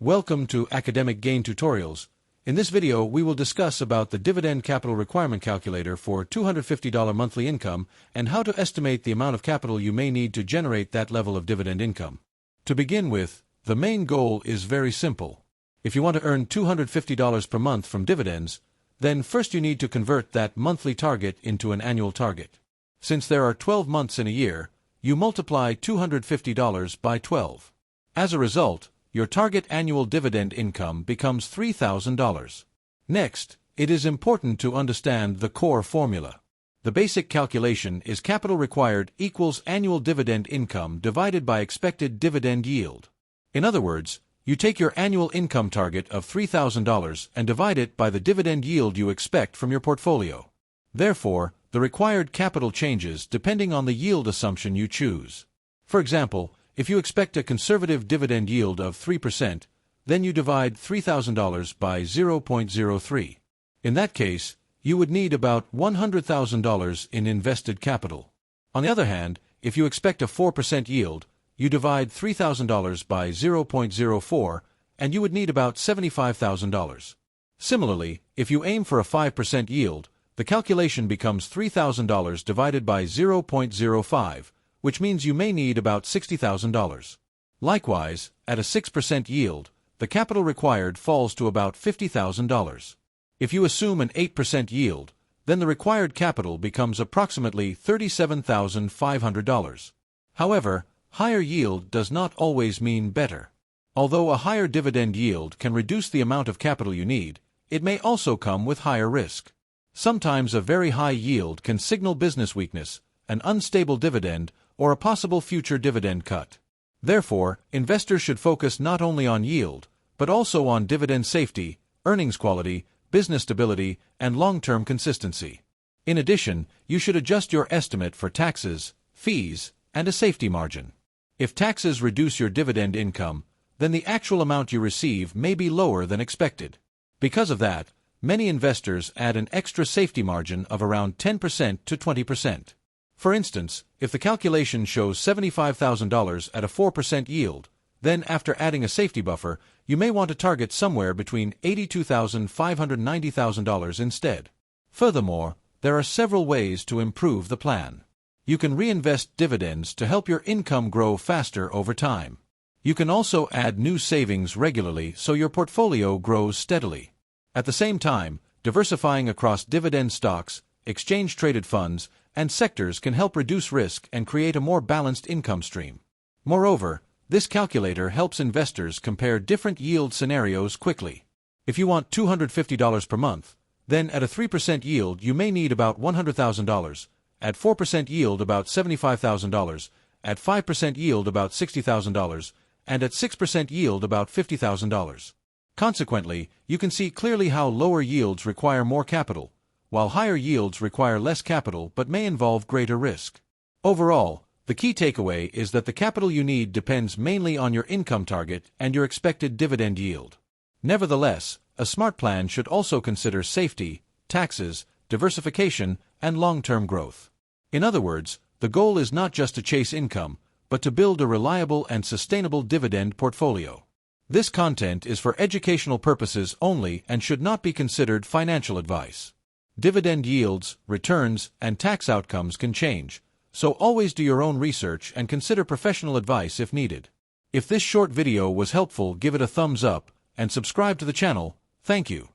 Welcome to Academic Gain Tutorials. In this video, we will discuss about the Dividend Capital Requirement Calculator for $250 monthly income and how to estimate the amount of capital you may need to generate that level of dividend income. To begin with, the main goal is very simple. If you want to earn $250 per month from dividends, then first you need to convert that monthly target into an annual target. Since there are 12 months in a year, you multiply $250 by 12. As a result, your target annual dividend income becomes $3,000. Next, it is important to understand the core formula. The basic calculation is capital required equals annual dividend income divided by expected dividend yield. In other words, you take your annual income target of $3,000 and divide it by the dividend yield you expect from your portfolio. Therefore, the required capital changes depending on the yield assumption you choose. For example, if you expect a conservative dividend yield of 3%, then you divide $3,000 by 0.03. In that case, you would need about $100,000 in invested capital. On the other hand, if you expect a 4% yield, you divide $3,000 by 0.04, and you would need about $75,000. Similarly, if you aim for a 5% yield, the calculation becomes $3,000 divided by 0.05, which means you may need about $60,000. Likewise, at a 6% yield, the capital required falls to about $50,000. If you assume an 8% yield, then the required capital becomes approximately $37,500. However, higher yield does not always mean better. Although a higher dividend yield can reduce the amount of capital you need, it may also come with higher risk. Sometimes a very high yield can signal business weakness, an unstable dividend, or a possible future dividend cut. Therefore, investors should focus not only on yield, but also on dividend safety, earnings quality, business stability, and long-term consistency. In addition, you should adjust your estimate for taxes, fees, and a safety margin. If taxes reduce your dividend income, then the actual amount you receive may be lower than expected. Because of that, many investors add an extra safety margin of around 10% to 20%. For instance, if the calculation shows $75,000 at a 4% yield, then after adding a safety buffer, you may want to target somewhere between $82,000 and $590,000 instead. Furthermore, there are several ways to improve the plan. You can reinvest dividends to help your income grow faster over time. You can also add new savings regularly so your portfolio grows steadily. At the same time, diversifying across dividend stocks, exchange-traded funds, and sectors can help reduce risk and create a more balanced income stream. Moreover, this calculator helps investors compare different yield scenarios quickly. If you want $250 per month, then at a 3% yield you may need about $100,000, at 4% yield about $75,000, at 5% yield about $60,000, and at 6% yield about $50,000. Consequently, you can see clearly how lower yields require more capital, while higher yields require less capital but may involve greater risk. Overall, the key takeaway is that the capital you need depends mainly on your income target and your expected dividend yield. Nevertheless, a smart plan should also consider safety, taxes, diversification, and long-term growth. In other words, the goal is not just to chase income, but to build a reliable and sustainable dividend portfolio. This content is for educational purposes only and should not be considered financial advice. Dividend yields, returns, and tax outcomes can change, so always do your own research and consider professional advice if needed. If this short video was helpful, give it a thumbs up and subscribe to the channel. Thank you.